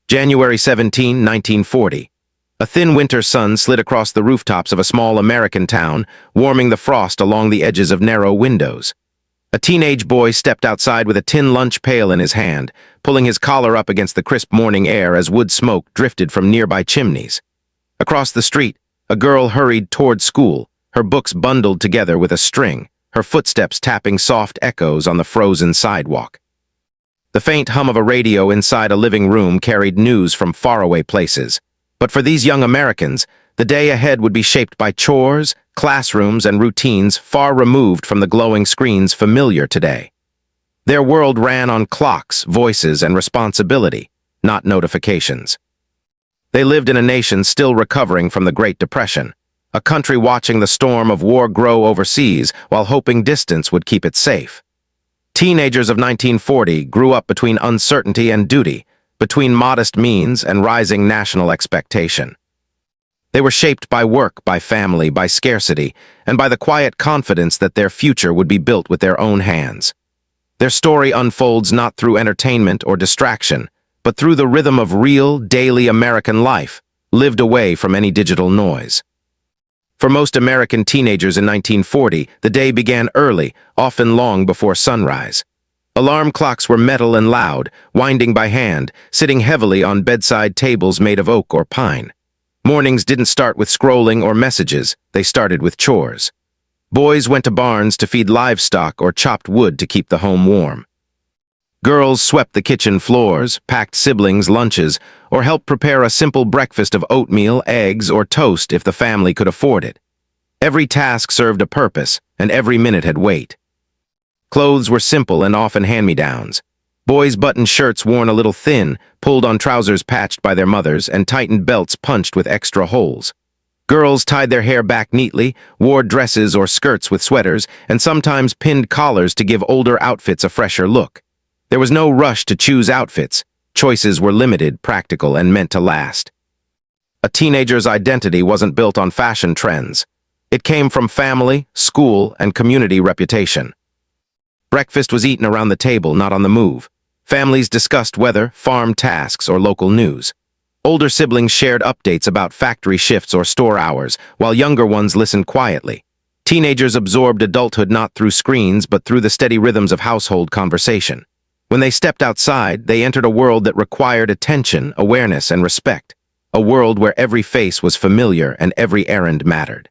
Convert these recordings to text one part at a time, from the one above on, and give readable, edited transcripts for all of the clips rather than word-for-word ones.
January 17, 1940. A thin winter sun slid across the rooftops of a small American town, warming the frost along the edges of narrow windows. A teenage boy stepped outside with a tin lunch pail in his hand, pulling his collar up against the crisp morning air as wood smoke drifted from nearby chimneys. Across the street, a girl hurried toward school, her books bundled together with a string, her footsteps tapping soft echoes on the frozen sidewalk. The faint hum of a radio inside a living room carried news from faraway places. But for these young Americans, the day ahead would be shaped by chores, classrooms, and routines far removed from the glowing screens familiar today. Their world ran on clocks, voices, and responsibility, not notifications. They lived in a nation still recovering from the Great Depression, a country watching the storm of war grow overseas while hoping distance would keep it safe. Teenagers of 1940 grew up between uncertainty and duty, between modest means and rising national expectation. They were shaped by work, by family, by scarcity, and by the quiet confidence that their future would be built with their own hands. Their story unfolds not through entertainment or distraction, but through the rhythm of real, daily American life, lived away from any digital noise. For most American teenagers in 1940, the day began early, often long before sunrise. Alarm clocks were metal and loud, winding by hand, sitting heavily on bedside tables made of oak or pine. Mornings didn't start with scrolling or messages, they started with chores. Boys went to barns to feed livestock or chopped wood to keep the home warm. Girls swept the kitchen floors, packed siblings' lunches, or helped prepare a simple breakfast of oatmeal, eggs, or toast if the family could afford it. Every task served a purpose, and every minute had weight. Clothes were simple and often hand-me-downs. Boys' buttoned shirts worn a little thin, pulled on trousers patched by their mothers, and tightened belts punched with extra holes. Girls tied their hair back neatly, wore dresses or skirts with sweaters, and sometimes pinned collars to give older outfits a fresher look. There was no rush to choose outfits. Choices were limited, practical, and meant to last. A teenager's identity wasn't built on fashion trends. It came from family, school, and community reputation. Breakfast was eaten around the table, not on the move. Families discussed weather, farm tasks, or local news. Older siblings shared updates about factory shifts or store hours, while younger ones listened quietly. Teenagers absorbed adulthood not through screens, but through the steady rhythms of household conversation. When they stepped outside, they entered a world that required attention, awareness, and respect. A world where every face was familiar and every errand mattered.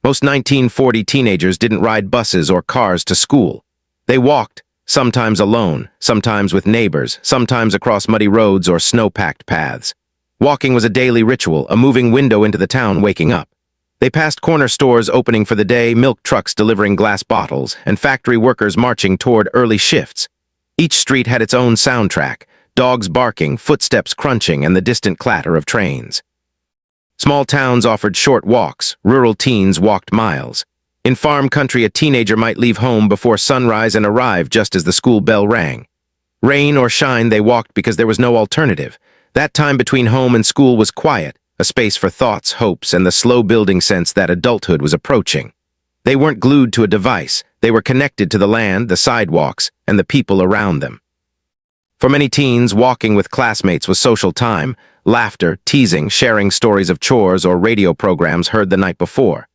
Most 1940 teenagers didn't ride buses or cars to school. They walked, sometimes alone, sometimes with neighbors, sometimes across muddy roads or snow-packed paths. Walking was a daily ritual, a moving window into the town waking up. They passed corner stores opening for the day, milk trucks delivering glass bottles, and factory workers marching toward early shifts. Each street had its own soundtrack, dogs barking, footsteps crunching, and the distant clatter of trains. Small towns offered short walks, rural teens walked miles. In farm country, a teenager might leave home before sunrise and arrive just as the school bell rang. Rain or shine, they walked because there was no alternative. That time between home and school was quiet, a space for thoughts, hopes, and the slow-building sense that adulthood was approaching. They weren't glued to a device. They were connected to the land, the sidewalks, and the people around them. For many teens, walking with classmates was social time, laughter, teasing, sharing stories of chores or radio programs heard the night before.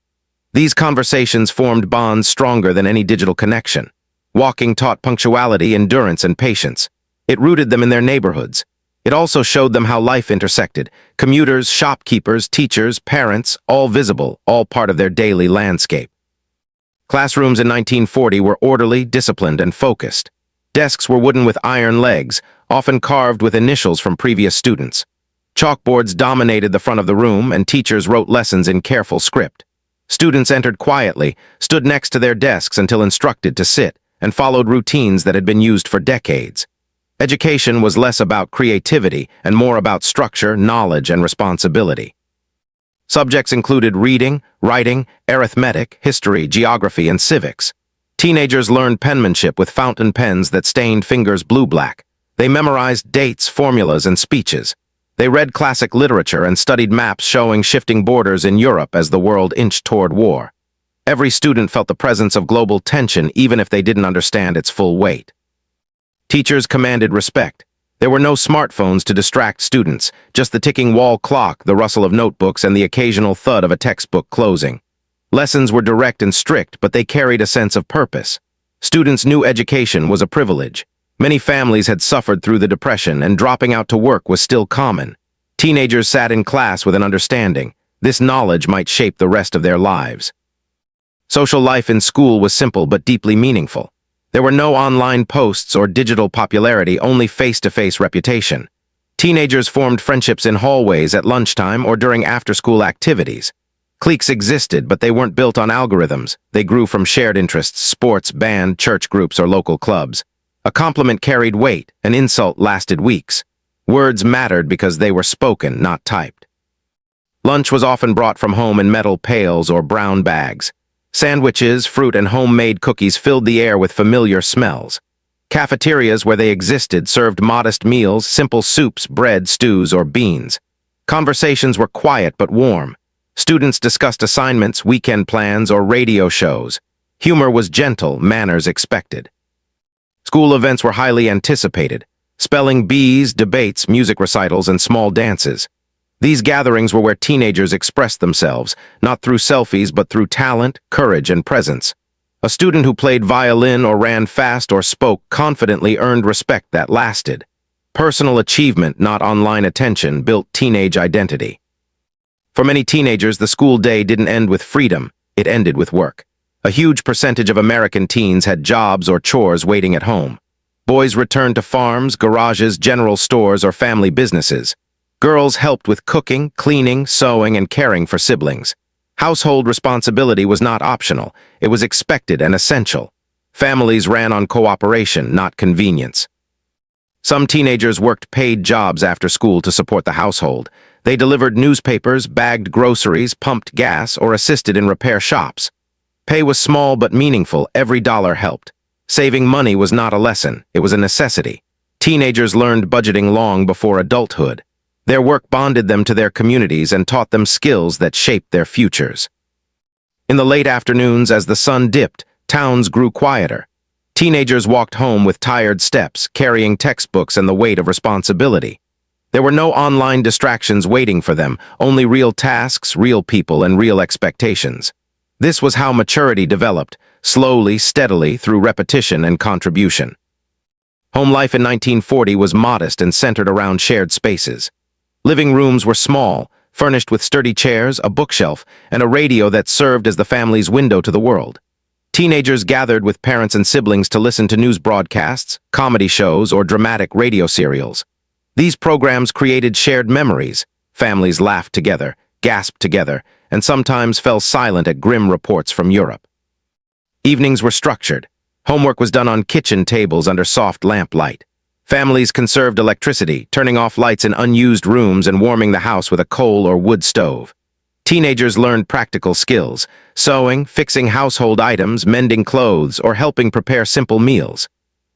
These conversations formed bonds stronger than any digital connection. Walking taught punctuality, endurance, and patience. It rooted them in their neighborhoods. It also showed them how life intersected. Commuters, shopkeepers, teachers, parents, all visible, all part of their daily landscape. Classrooms in 1940 were orderly, disciplined, and focused. Desks were wooden with iron legs, often carved with initials from previous students. Chalkboards dominated the front of the room, and teachers wrote lessons in careful script. Students entered quietly, stood next to their desks until instructed to sit, and followed routines that had been used for decades. Education was less about creativity and more about structure, knowledge, and responsibility. Subjects included reading, writing, arithmetic, history, geography, and civics. Teenagers learned penmanship with fountain pens that stained fingers blue-black. They memorized dates, formulas, and speeches. They read classic literature and studied maps showing shifting borders in Europe as the world inched toward war. Every student felt the presence of global tension even if they didn't understand its full weight. Teachers commanded respect. There were no smartphones to distract students, just the ticking wall clock, the rustle of notebooks, and the occasional thud of a textbook closing. Lessons were direct and strict, but they carried a sense of purpose. Students knew education was a privilege. Many families had suffered through the Depression, and dropping out to work was still common. Teenagers sat in class with an understanding. This knowledge might shape the rest of their lives. Social life in school was simple but deeply meaningful. There were no online posts or digital popularity, only face-to-face reputation. Teenagers formed friendships in hallways, at lunchtime, or during after-school activities. Cliques existed, but they weren't built on algorithms. They grew from shared interests: sports, band, church groups, or local clubs. A compliment carried weight, an insult lasted weeks. Words mattered because they were spoken, not typed. Lunch was often brought from home in metal pails or brown bags. Sandwiches, fruit, and homemade cookies filled the air with familiar smells. Cafeterias, where they existed, served modest meals: simple soups, bread, stews, or beans. Conversations were quiet but warm. Students discussed assignments, weekend plans, or radio shows. Humor was gentle, manners expected. School events were highly anticipated: spelling bees, debates, music recitals, and small dances. These gatherings were where teenagers expressed themselves, not through selfies but through talent, courage, and presence. A student who played violin or ran fast or spoke confidently earned respect that lasted. Personal achievement, not online attention, built teenage identity. For many teenagers, the school day didn't end with freedom, it ended with work. A huge percentage of American teens had jobs or chores waiting at home. Boys returned to farms, garages, general stores, or family businesses. Girls helped with cooking, cleaning, sewing, and caring for siblings. Household responsibility was not optional, it was expected and essential. Families ran on cooperation, not convenience. Some teenagers worked paid jobs after school to support the household. They delivered newspapers, bagged groceries, pumped gas, or assisted in repair shops. Pay was small but meaningful, every dollar helped. Saving money was not a lesson, it was a necessity. Teenagers learned budgeting long before adulthood. Their work bonded them to their communities and taught them skills that shaped their futures. In the late afternoons, as the sun dipped, towns grew quieter. Teenagers walked home with tired steps, carrying textbooks and the weight of responsibility. There were no online distractions waiting for them, only real tasks, real people, and real expectations. This was how maturity developed, slowly, steadily, through repetition and contribution. Home life in 1940 was modest and centered around shared spaces. Living rooms were small, furnished with sturdy chairs, a bookshelf, and a radio that served as the family's window to the world. Teenagers gathered with parents and siblings to listen to news broadcasts, comedy shows, or dramatic radio serials. These programs created shared memories. Families laughed together, gasped together, and sometimes fell silent at grim reports from Europe. Evenings were structured. Homework was done on kitchen tables under soft lamplight. Families conserved electricity, turning off lights in unused rooms and warming the house with a coal or wood stove. Teenagers learned practical skills: sewing, fixing household items, mending clothes, or helping prepare simple meals.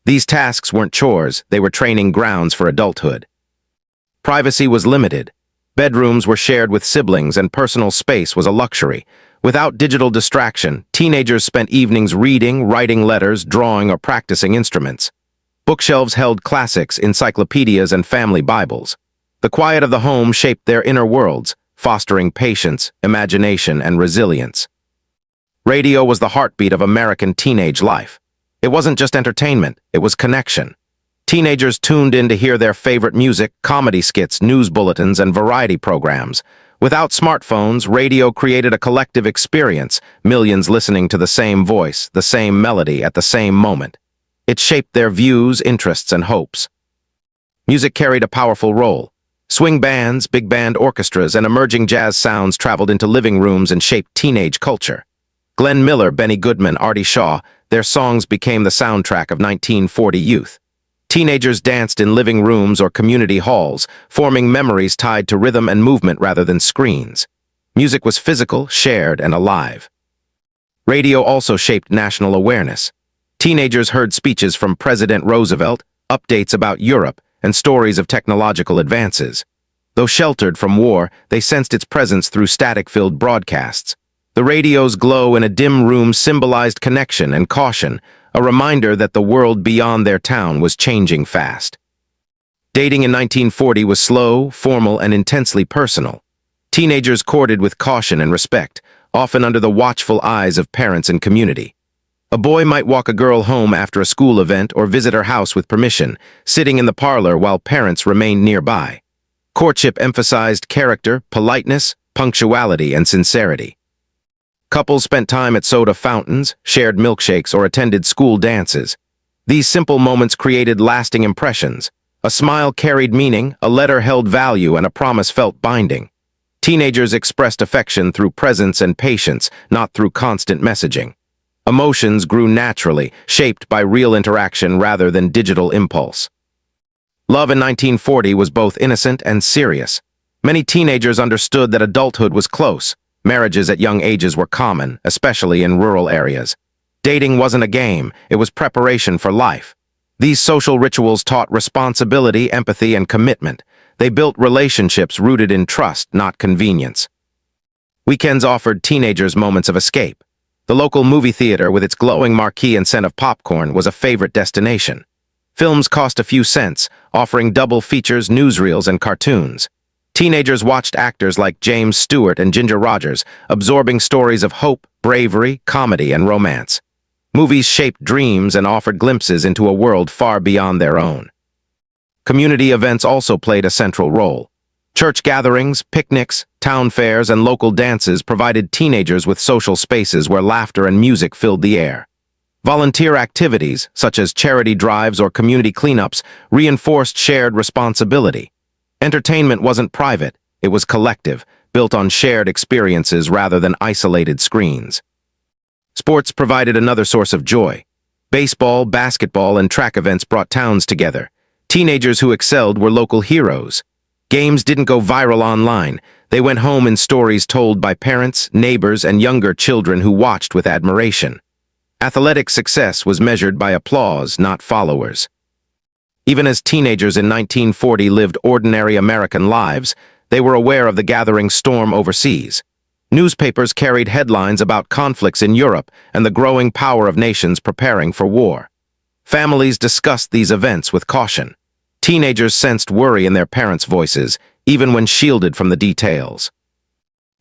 These tasks weren't chores, they were training grounds for adulthood. Privacy was limited. Bedrooms were shared with siblings, and personal space was a luxury. Without digital distraction, teenagers spent evenings reading, writing letters, drawing, or practicing instruments. Bookshelves held classics, encyclopedias, and family Bibles. The quiet of the home shaped their inner worlds, fostering patience, imagination, and resilience. Radio was the heartbeat of American teenage life. It wasn't just entertainment, it was connection. Teenagers tuned in to hear their favorite music, comedy skits, news bulletins, and variety programs. Without smartphones, radio created a collective experience, millions listening to the same voice, the same melody, at the same moment. It shaped their views, interests, and hopes. Music carried a powerful role. Swing bands, big band orchestras, and emerging jazz sounds traveled into living rooms and shaped teenage culture. Glenn Miller, Benny Goodman, Artie Shaw, their songs became the soundtrack of 1940 youth. Teenagers danced in living rooms or community halls, forming memories tied to rhythm and movement rather than screens. Music was physical, shared, and alive. Radio also shaped national awareness. Teenagers heard speeches from President Roosevelt, updates about Europe, and stories of technological advances. Though sheltered from war, they sensed its presence through static-filled broadcasts. The radio's glow in a dim room symbolized connection and caution, a reminder that the world beyond their town was changing fast. Dating in 1940 was slow, formal, and intensely personal. Teenagers courted with caution and respect, often under the watchful eyes of parents and community. A boy might walk a girl home after a school event or visit her house with permission, sitting in the parlor while parents remained nearby. Courtship emphasized character, politeness, punctuality, and sincerity. Couples spent time at soda fountains, shared milkshakes, or attended school dances. These simple moments created lasting impressions. A smile carried meaning, a letter held value, and a promise felt binding. Teenagers expressed affection through presence and patience, not through constant messaging. Emotions grew naturally, shaped by real interaction rather than digital impulse. Love in 1940 was both innocent and serious. Many teenagers understood that adulthood was close. Marriages at young ages were common, especially in rural areas. Dating wasn't a game, it was preparation for life. These social rituals taught responsibility, empathy, and commitment. They built relationships rooted in trust, not convenience. Weekends offered teenagers moments of escape. The local movie theater, with its glowing marquee and scent of popcorn, was a favorite destination. Films cost a few cents, offering double features, newsreels, and cartoons. Teenagers watched actors like James Stewart and Ginger Rogers, absorbing stories of hope, bravery, comedy, and romance. Movies shaped dreams and offered glimpses into a world far beyond their own. Community events also played a central role. Church gatherings, picnics, town fairs, and local dances provided teenagers with social spaces where laughter and music filled the air. Volunteer activities, such as charity drives or community cleanups, reinforced shared responsibility. Entertainment wasn't private, it was collective, built on shared experiences rather than isolated screens. Sports provided another source of joy. Baseball, basketball, and track events brought towns together. Teenagers who excelled were local heroes. Games didn't go viral online. They went home in stories told by parents, neighbors, and younger children who watched with admiration. Athletic success was measured by applause, not followers. Even as teenagers in 1940 lived ordinary American lives, they were aware of the gathering storm overseas. Newspapers carried headlines about conflicts in Europe and the growing power of nations preparing for war. Families discussed these events with caution. Teenagers sensed worry in their parents' voices, even when shielded from the details.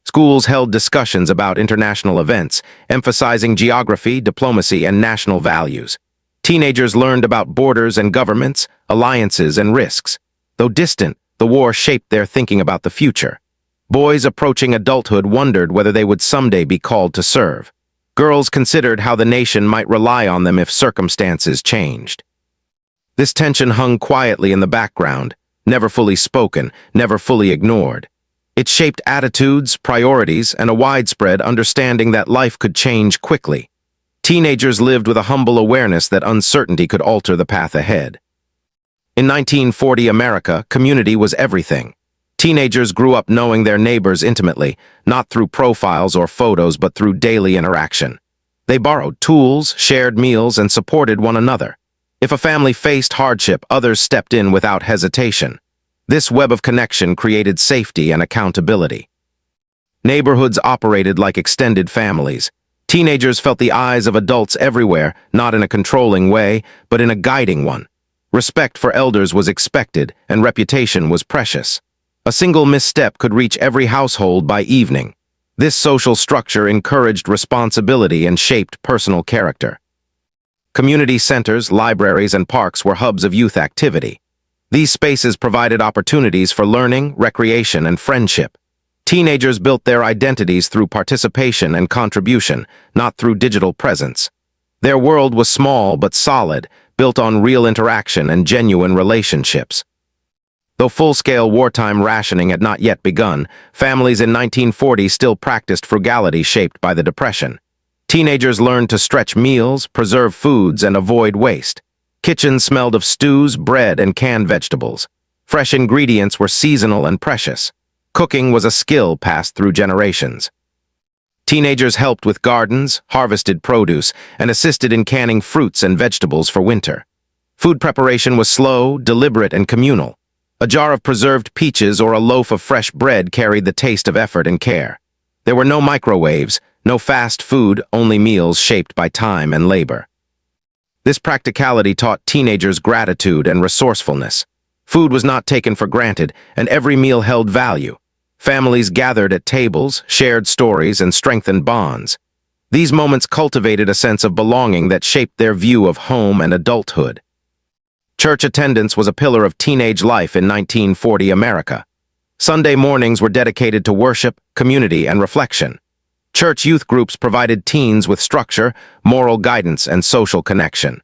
Schools held discussions about international events, emphasizing geography, diplomacy, and national values. Teenagers learned about borders and governments, alliances, and risks. Though distant, the war shaped their thinking about the future. Boys approaching adulthood wondered whether they would someday be called to serve. Girls considered how the nation might rely on them if circumstances changed. This tension hung quietly in the background, never fully spoken, never fully ignored. It shaped attitudes, priorities, and a widespread understanding that life could change quickly. Teenagers lived with a humble awareness that uncertainty could alter the path ahead. In 1940 America, community was everything. Teenagers grew up knowing their neighbors intimately, not through profiles or photos but through daily interaction. They borrowed tools, shared meals, and supported one another. If a family faced hardship, others stepped in without hesitation. This web of connection created safety and accountability. Neighborhoods operated like extended families. Teenagers felt the eyes of adults everywhere, not in a controlling way, but in a guiding one. Respect for elders was expected, and reputation was precious. A single misstep could reach every household by evening. This social structure encouraged responsibility and shaped personal character. Community centers, libraries, and parks were hubs of youth activity. These spaces provided opportunities for learning, recreation, and friendship. Teenagers built their identities through participation and contribution, not through digital presence. Their world was small but solid, built on real interaction and genuine relationships. Though full-scale wartime rationing had not yet begun, families in 1940 still practiced frugality shaped by the Depression. Teenagers learned to stretch meals, preserve foods, and avoid waste. Kitchens smelled of stews, bread, and canned vegetables. Fresh ingredients were seasonal and precious. Cooking was a skill passed through generations. Teenagers helped with gardens, harvested produce, and assisted in canning fruits and vegetables for winter. Food preparation was slow, deliberate, and communal. A jar of preserved peaches or a loaf of fresh bread carried the taste of effort and care. There were no microwaves, no fast food, only meals shaped by time and labor. This practicality taught teenagers gratitude and resourcefulness. Food was not taken for granted, and every meal held value. Families gathered at tables, shared stories, and strengthened bonds. These moments cultivated a sense of belonging that shaped their view of home and adulthood. Church attendance was a pillar of teenage life in 1940 America. Sunday mornings were dedicated to worship, community, and reflection. Church youth groups provided teens with structure, moral guidance, and social connection.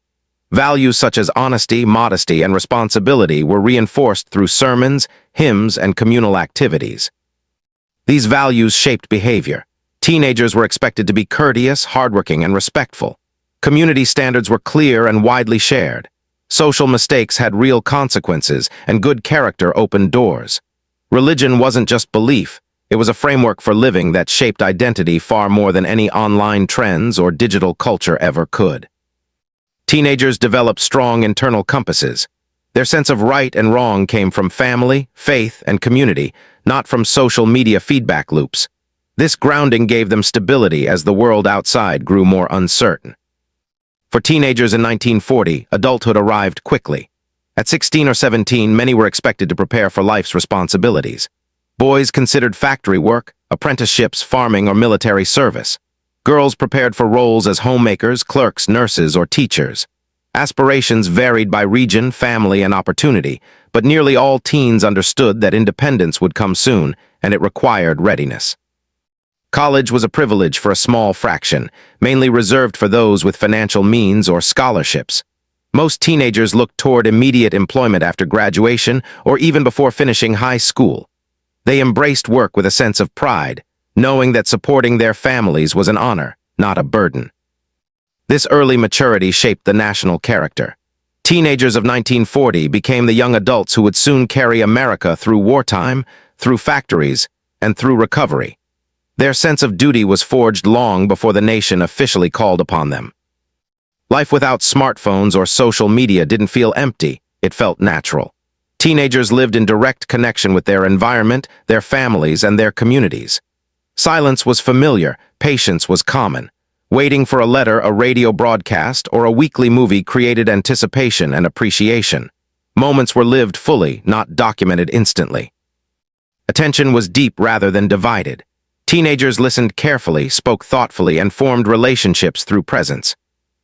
Values such as honesty, modesty, and responsibility were reinforced through sermons, hymns, and communal activities. These values shaped behavior. Teenagers were expected to be courteous, hardworking, and respectful. Community standards were clear and widely shared. Social mistakes had real consequences, and good character opened doors. Religion wasn't just belief, it was a framework for living that shaped identity far more than any online trends or digital culture ever could. Teenagers developed strong internal compasses. Their sense of right and wrong came from family, faith, and community, not from social media feedback loops. This grounding gave them stability as the world outside grew more uncertain. For teenagers in 1940, adulthood arrived quickly. At 16 or 17, many were expected to prepare for life's responsibilities. Boys considered factory work, apprenticeships, farming, or military service. Girls prepared for roles as homemakers, clerks, nurses, or teachers. Aspirations varied by region, family, and opportunity, but nearly all teens understood that independence would come soon, and it required readiness. College was a privilege for a small fraction, mainly reserved for those with financial means or scholarships. Most teenagers looked toward immediate employment after graduation or even before finishing high school. They embraced work with a sense of pride, knowing that supporting their families was an honor, not a burden. This early maturity shaped the national character. Teenagers of 1940 became the young adults who would soon carry America through wartime, through factories, and through recovery. Their sense of duty was forged long before the nation officially called upon them. Life without smartphones or social media didn't feel empty, it felt natural. Teenagers lived in direct connection with their environment, their families, and their communities. Silence was familiar, patience was common. Waiting for a letter, a radio broadcast, or a weekly movie created anticipation and appreciation. Moments were lived fully, not documented instantly. Attention was deep rather than divided. Teenagers listened carefully, spoke thoughtfully, and formed relationships through presence.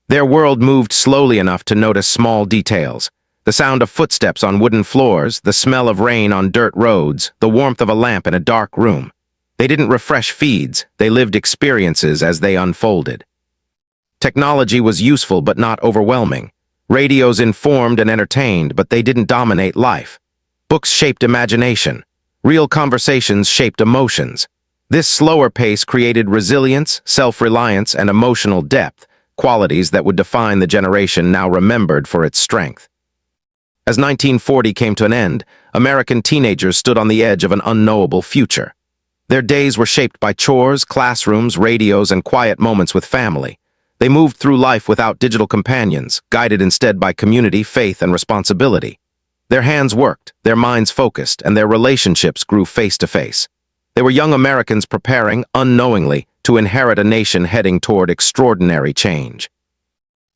Their world moved slowly enough to notice small details. The sound of footsteps on wooden floors, the smell of rain on dirt roads, the warmth of a lamp in a dark room. They didn't refresh feeds, they lived experiences as they unfolded. Technology was useful but not overwhelming. Radios informed and entertained, but they didn't dominate life. Books shaped imagination. Real conversations shaped emotions. This slower pace created resilience, self-reliance, and emotional depth, qualities that would define the generation now remembered for its strength. As 1940 came to an end, American teenagers stood on the edge of an unknowable future. Their days were shaped by chores, classrooms, radios, and quiet moments with family. They moved through life without digital companions, guided instead by community, faith, and responsibility. Their hands worked, their minds focused, and their relationships grew face to face. They were young Americans preparing, unknowingly, to inherit a nation heading toward extraordinary change.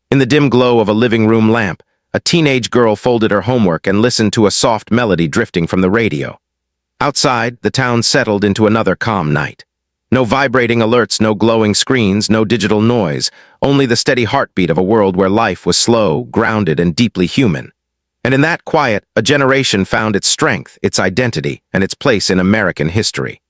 In the dim glow of a living room lamp, a teenage girl folded her homework and listened to a soft melody drifting from the radio. Outside, the town settled into another calm night. No vibrating alerts, no glowing screens, no digital noise, only the steady heartbeat of a world where life was slow, grounded, and deeply human. And in that quiet, a generation found its strength, its identity, and its place in American history.